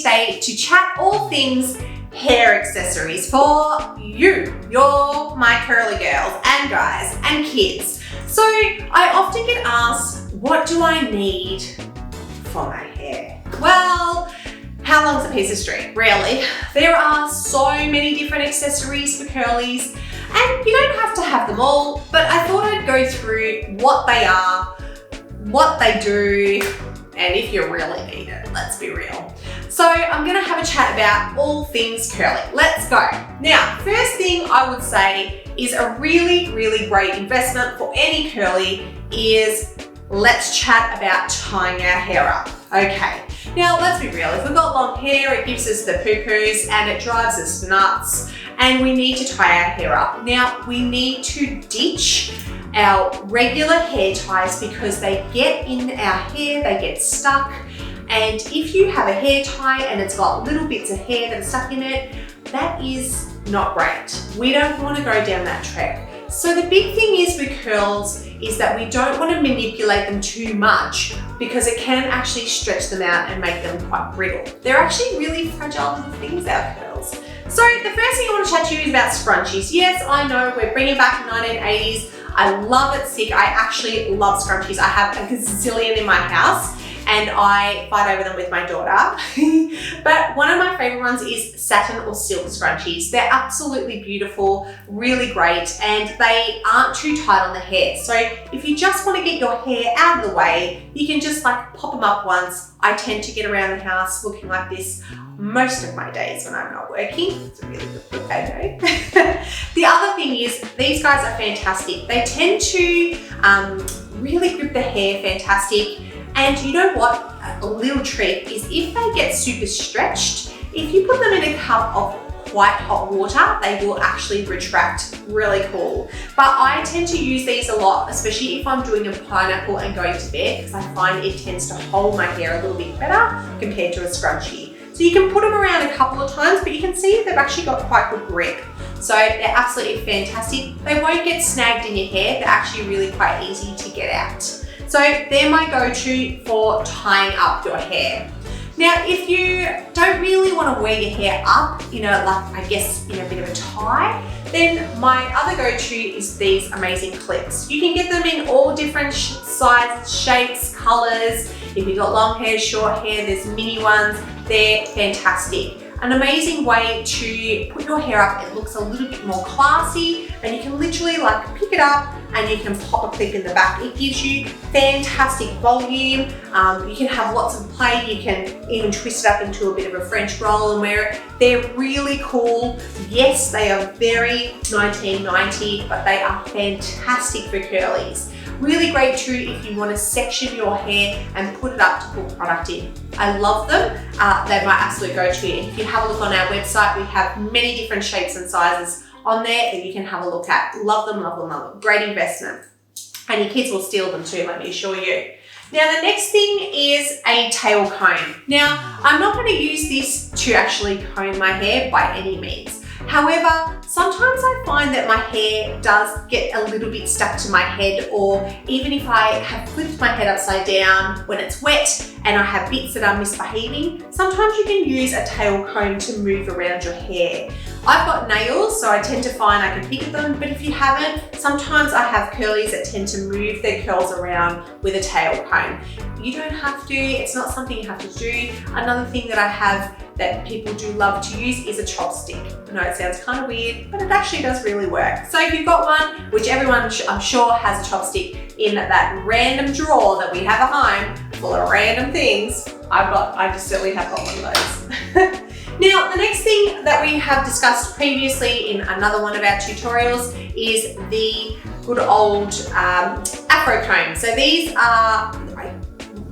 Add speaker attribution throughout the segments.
Speaker 1: today to chat all things hair accessories for you. You're my curly girls and guys and kids. So I often get asked, what do I need for my hair? Well, how long's a piece of string, really? There are so many different accessories for curlies, and you don't have to have them all, but I thought I'd go through what they are, what they do, and if you really need it, let's be real. So I'm gonna have a chat about all things curly. Let's go. Now, first thing I would say is a really, really great investment for any curly is let's chat about tying our hair up. Okay, now let's be real. If we've got long hair, it gives us the poo-poos and it drives us nuts, and we need to tie our hair up. Now, we need to ditch our regular hair ties because they get in our hair, they get stuck. And if you have a hair tie and it's got little bits of hair that are stuck in it, that is not great. We don't want to go down that track. So the big thing is with curls is that we don't want to manipulate them too much because it can actually stretch them out and make them quite brittle. They're actually really fragile little things, our curls. So the first thing I want to chat to you is about scrunchies. Yes, I know we're bringing back the 1980s. I love it sick. I actually love scrunchies. I have a gazillion in my house and I fight over them with my daughter. But one of my favorite ones is satin or silk scrunchies. They're absolutely beautiful, really great, and they aren't too tight on the hair. So if you just want to get your hair out of the way, you can just like pop them up once. I tend to get around the house looking like this most of my days when I'm not working. It's a really good look, I know. The other thing is these guys are fantastic. They tend to really grip the hair fantastic. And you know what? A little trick is if they get super stretched, if you put them in a cup of quite hot water, they will actually retract. Really cool. But I tend to use these a lot, especially if I'm doing a pineapple and going to bed, because I find it tends to hold my hair a little bit better compared to a scrunchie. So you can put them around a couple of times, but you can see they've actually got quite good grip. So they're absolutely fantastic. They won't get snagged in your hair. They're actually really quite easy to get out. So they're my go-to for tying up your hair. Now, if you don't really want to wear your hair up, like I guess in a bit of a tie, then my other go-to is these amazing clips. You can get them in all different sizes, shapes, colors. If you've got long hair, short hair, there's mini ones. They're fantastic. An amazing way to put your hair up. It looks a little bit more classy, and you can literally like pick it up and you can pop a clip in the back. It gives you fantastic volume. You can have lots of play. You can even twist it up into a bit of a French roll and wear it. They're really cool. Yes, they are very 1990, but they are fantastic for curlies. Really great too if you want to section your hair and put it up to put product in. I love them. They're my absolute go-to. If you have a look on our website, we have many different shapes and sizes on there that you can have a look at. Love them, love them, love them. Great investment. And your kids will steal them too, let me assure you. Now, the next thing is a tail comb. Now, I'm not going to use this to actually comb my hair by any means. However, sometimes I find that my hair does get a little bit stuck to my head, or even if I have flipped my head upside down when it's wet and I have bits that are misbehaving, sometimes you can use a tail comb to move around your hair. I've got nails, so I tend to find I can pick at them, but if you haven't, sometimes I have curlies that tend to move their curls around with a tail comb. You don't have to, it's not something you have to do. Another thing that I have that people do love to use is a chopstick. I know it sounds kind of weird, but it actually does really work. So if you've got one, which everyone I'm sure has a chopstick in that random drawer that we have at home full of random things, I just certainly have got one of those. Now, the next thing that we have discussed previously in another one of our tutorials is the good old afro comb. So these are,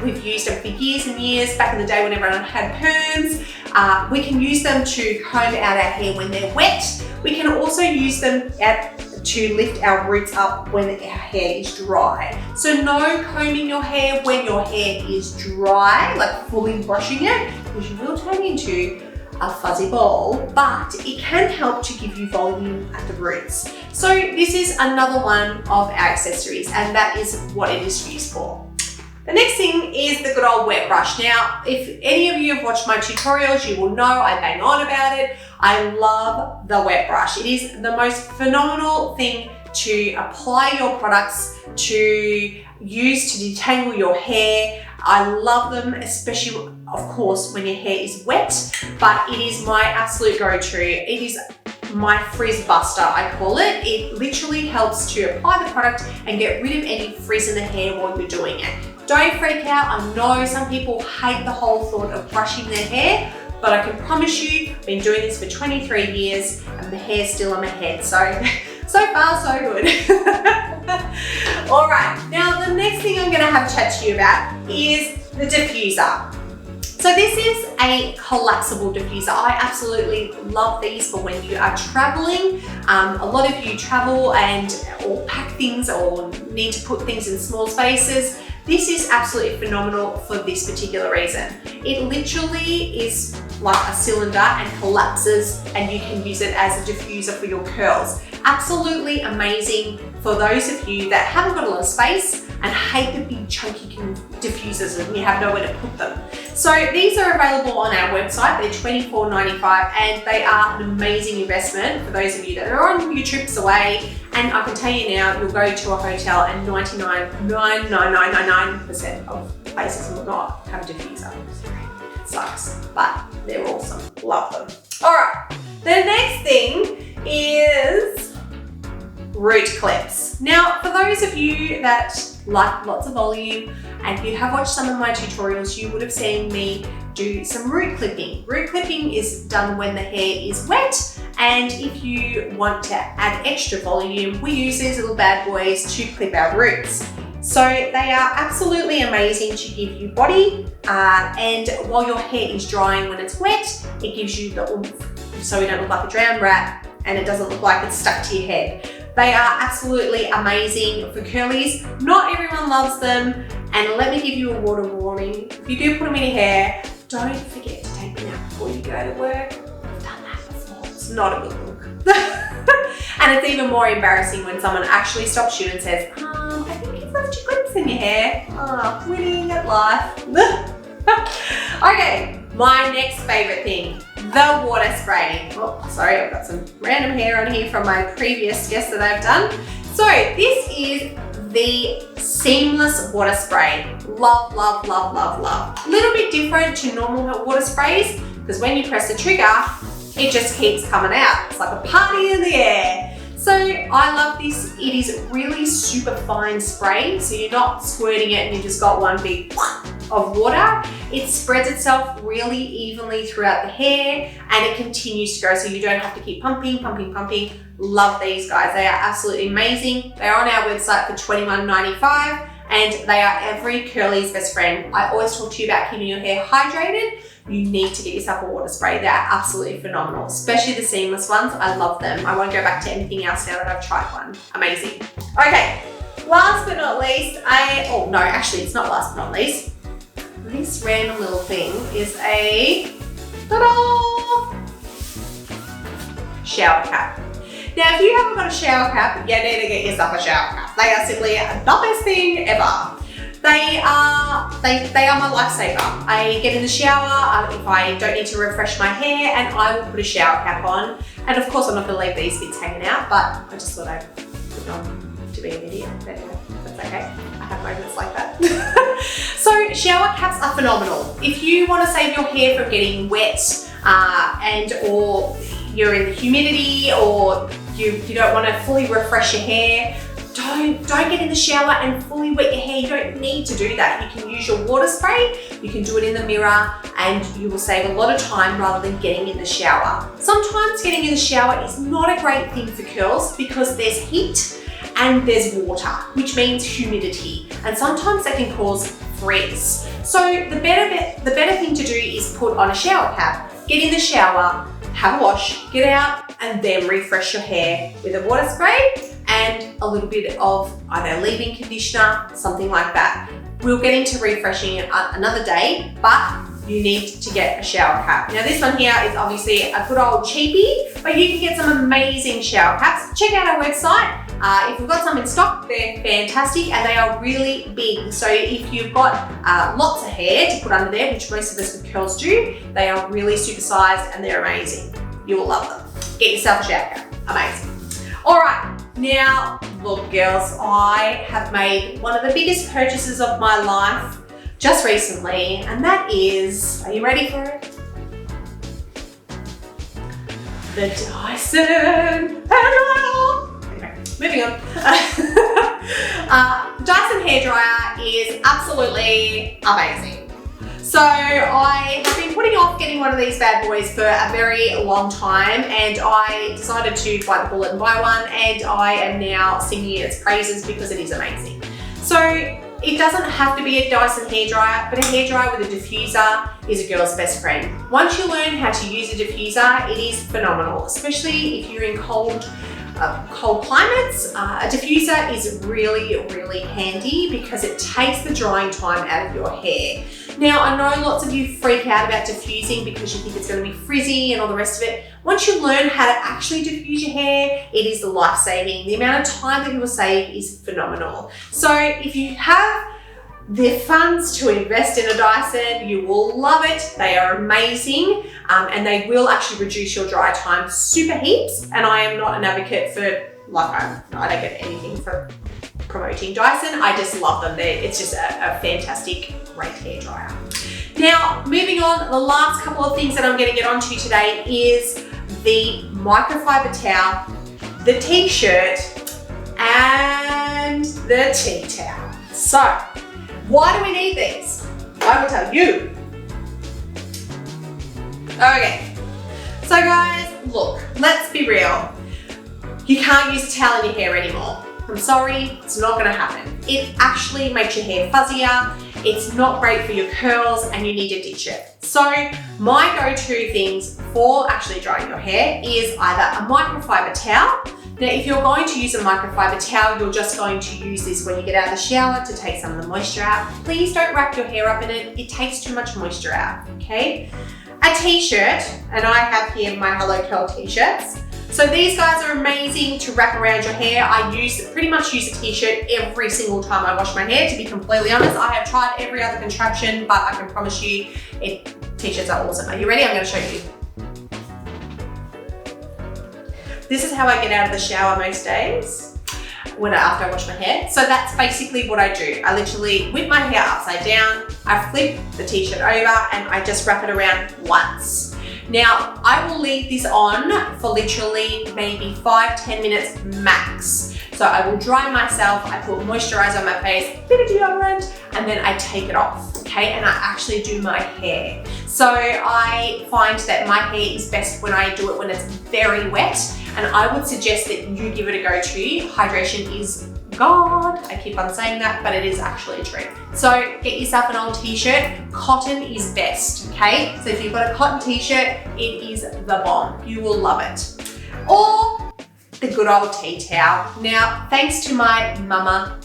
Speaker 1: we've used them for years and years, back in the day when everyone had perms. We can use them to comb out our hair when they're wet. We can also use them to lift our roots up when our hair is dry. So no combing your hair when your hair is dry, like fully brushing it, because you will turn into a fuzzy ball, but it can help to give you volume at the roots. So this is another one of our accessories, and that is what it is used for. The next thing is the good old wet brush. Now, if any of you have watched my tutorials, you will know I bang on about it. I love the wet brush. It is the most phenomenal thing to apply your products, to use to detangle your hair. I love them, especially, of course, when your hair is wet, but it is my absolute go-to. It is my frizz buster, I call it. It literally helps to apply the product and get rid of any frizz in the hair while you're doing it. Don't freak out. I know some people hate the whole thought of brushing their hair, but I can promise you, I've been doing this for 23 years and the hair's still on my head. So far, so good. All right, now the next thing I'm gonna have a chat to you about is the diffuser. So this is a collapsible diffuser. I absolutely love these for when you are traveling. A lot of you travel or pack things or need to put things in small spaces. This is absolutely phenomenal for this particular reason. It literally is like a cylinder and collapses, and you can use it as a diffuser for your curls. Absolutely amazing for those of you that haven't got a lot of space and hate the big chunky diffusers and you have nowhere to put them. So these are available on our website. They're $24.95 and they are an amazing investment for those of you that are on your trips away. And I can tell you now, you'll go to a hotel and 99.99999% of places will not have a diffuser. It sucks, but they're awesome. Love them. All right, the next thing is root clips. Now, for those of you that like lots of volume and you have watched some of my tutorials, you would have seen me do some root clipping. Root clipping is done when the hair is wet, and if you want to add extra volume, we use these little bad boys to clip our roots. So they are absolutely amazing to give you body, and while your hair is drying when it's wet, it gives you the oomph, so you don't look like a drowned rat and it doesn't look like it's stuck to your head. They are absolutely amazing for curlies. Not everyone loves them, and let me give you a word of warning. If you do put them in your hair, don't forget to take them out before you go to work. I've done that before. It's not a good look. And it's even more embarrassing when someone actually stops you and says, I think you've left your clips in your hair. Oh, winning at life. Okay, my next favorite thing, the water spray. Oh, sorry, I've got some random hair on here from my previous guest that I've done. So this is the seamless water spray. Love, love, love, love, love. A little bit different to normal water sprays because when you press the trigger, it just keeps coming out. It's like a party in the air. So I love this. It is really super fine spray, so you're not squirting it and you just got one big of water. It spreads itself really evenly throughout the hair and it continues to go, so you don't have to keep pumping. Love these guys. They are absolutely amazing. They're on our website for $21.95 and they are every curly's best friend. I always talk to you about keeping your hair hydrated. You need to get yourself a water spray. They're absolutely phenomenal, especially the seamless ones. I love them. I won't go back to anything else now that I've tried one. Amazing. Okay, last but not least, actually it's not last but not least. This random little thing is a ta-da! Shower cap. Now, if you haven't got a shower cap, you need to get yourself a shower cap. They are simply the best thing ever. They are my lifesaver. I get in the shower if I don't need to refresh my hair, and I will put a shower cap on. And of course, I'm not going to leave these bits hanging out, but I just thought I'd put it on to be an idiot. But that's okay. I have moments like that. So shower caps are phenomenal. If you want to save your hair from getting wet or you're in the humidity or you don't want to fully refresh your hair, don't get in the shower and fully wet your hair. You don't need to do that. You can use your water spray, you can do it in the mirror, and you will save a lot of time rather than getting in the shower. Sometimes getting in the shower is not a great thing for curls because there's heat and there's water, which means humidity, and sometimes that can cause frizz. So the better thing to do is put on a shower cap, get in the shower, have a wash, get out, and then refresh your hair with a water spray and a little bit of either leave-in conditioner, something like that. We'll get into refreshing it another day, but you need to get a shower cap. Now this one here is obviously a good old cheapie, but you can get some amazing shower caps. Check out our website If we've got some in stock, they're fantastic and they are really big. So if you've got lots of hair to put under there, which most of us with curls do, they are really supersized and they're amazing. You will love them. Get yourself a shower cap. Amazing. All right, now look girls, I have made one of the biggest purchases of my life just recently, and that is, are you ready for it? The Dyson hairdryer. Okay, moving on. Dyson hairdryer is absolutely amazing. So I have been putting off getting one of these bad boys for a very long time, and I decided to bite the bullet and buy one, and I am now singing its praises because it is amazing. So it doesn't have to be a Dyson hairdryer, but a hairdryer with a diffuser is a girl's best friend. Once you learn how to use a diffuser, it is phenomenal, especially if you're in cold climates. A diffuser is really, really handy because it takes the drying time out of your hair. Now, I know lots of you freak out about diffusing because you think it's going to be frizzy and all the rest of it. Once you learn how to actually diffuse your hair, it is life-saving. The amount of time that you will save is phenomenal. So if you have the funds to invest in a Dyson, you will love it. They are amazing, and they will actually reduce your dry time super heaps. And I am not an advocate for, I don't get anything for promoting Dyson. I just love them. It's just a fantastic, great hairdryer. Now, moving on, the last couple of things that I'm going to get onto today is the microfiber towel, the t-shirt, and the tea towel. So, why do we need these? I will tell you. Okay, so guys, look, let's be real. You can't use a towel in your hair anymore. I'm sorry, it's not gonna happen. It actually makes your hair fuzzier, it's not great for your curls, and you need to ditch it. So my go-to things for actually drying your hair is either a microfiber towel. Now, if you're going to use a microfiber towel, you're just going to use this when you get out of the shower to take some of the moisture out. Please don't wrap your hair up in it. It takes too much moisture out, okay? A t-shirt, and I have here my Hello Curl t-shirts. So these guys are amazing to wrap around your hair. I pretty much use a t-shirt every single time I wash my hair, to be completely honest. I have tried every other contraption, but I can promise you, t-shirts are awesome. Are you ready? I'm gonna show you. This is how I get out of the shower most days after I wash my hair. So that's basically what I do. I literally whip my hair upside down, I flip the t-shirt over, and I just wrap it around once. Now, I will leave this on for literally maybe 5-10 minutes max. So I will dry myself, I put moisturizer on my face, a bit of deodorant, and then I take it off, okay? And I actually do my hair. So I find that my hair is best when I do it when it's very wet, and I would suggest that you give it a go too. Hydration is God. I keep on saying that, but it is actually true. So get yourself an old t-shirt. Cotton is best, okay? So if you've got a cotton t-shirt, it is the bomb. You will love it. Or the good old tea towel. Now, thanks to my mama,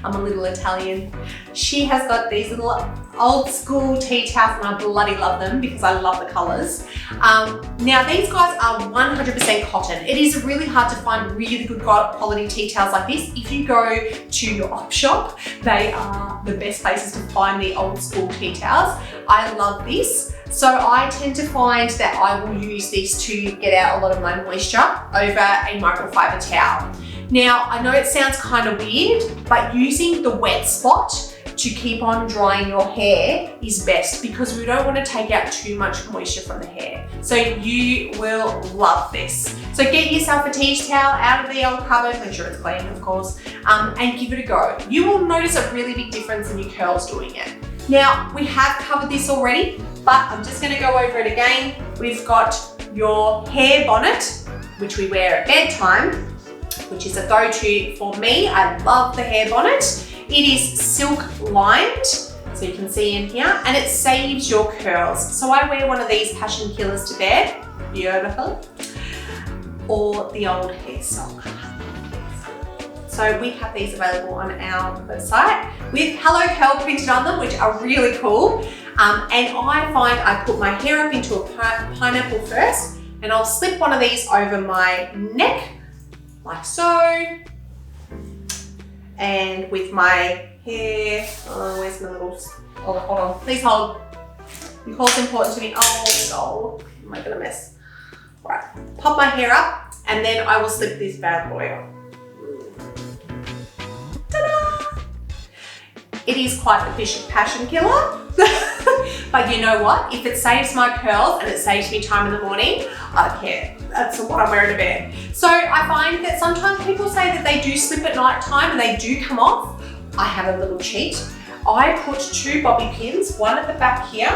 Speaker 1: I'm a little Italian, she has got these little old school tea towels, and I bloody love them because I love the colors. Now these guys are 100% cotton. It is really hard to find really good quality tea towels like this. If you go to your op shop, they are the best places to find the old school tea towels. I love this. So I tend to find that I will use this to get out a lot of my moisture over a microfiber towel. Now, I know it sounds kind of weird, but using the wet spot to keep on drying your hair is best because we don't want to take out too much moisture from the hair. So you will love this. So get yourself a tea towel out of the old cupboard, make sure it's clean of course, and give it a go. You will notice a really big difference in your curls doing it. Now, we have covered this already, but I'm just going to go over it again. We've got your hair bonnet, which we wear at bedtime, which is a go-to for me. I love the hair bonnet. It is silk lined, so you can see in here, and it saves your curls. So I wear one of these passion killers to bed, beautiful, or the old hair sock. So we have these available on our website with Hello Curl printed on them, which are really cool. And I find I put my hair up into a pineapple first, and I'll slip one of these over my neck, like so, and with my hair. Oh, where's my little, oh, hold on, please hold. Your call's important to me. Oh, am I gonna mess? All right, pop my hair up and then I will slip this bad boy on. Ta-da! It is quite a passion killer. But you know what? If it saves my curls and it saves me time in the morning, I don't care. That's what I'm wearing to bed. So I find that sometimes people say that they do slip at night time and they do come off. I have a little cheat. I put 2 bobby pins, one at the back here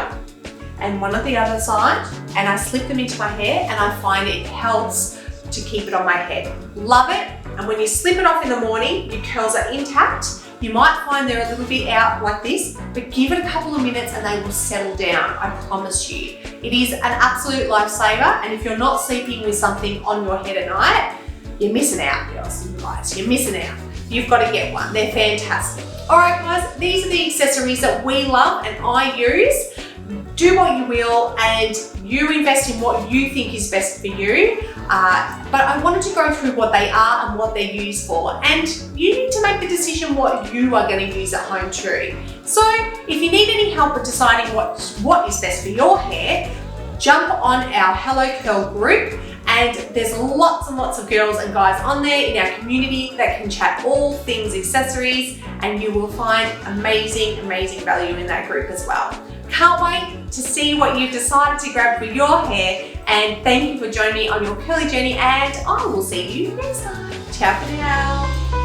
Speaker 1: and one at the other side, and I slip them into my hair and I find it helps to keep it on my head. Love it. And when you slip it off in the morning, your curls are intact. You might find they're a little bit out like this, but give it a couple of minutes and they will settle down, I promise you. It is an absolute lifesaver, and if you're not sleeping with something on your head at night, you're missing out, girls and guys, you're missing out. You've got to get one, they're fantastic. All right guys, these are the accessories that we love and I use. Do what you will and you invest in what you think is best for you. But I wanted to go through what they are and what they're used for. And you need to make the decision what you are going to use at home too. So if you need any help with deciding what is best for your hair, jump on our Hello Curl group. And there's lots and lots of girls and guys on there in our community that can chat all things accessories, and you will find amazing, amazing value in that group as well. Can't wait to see what you've decided to grab for your hair, and thank you for joining me on your curly journey, and I will see you next time. Ciao for now.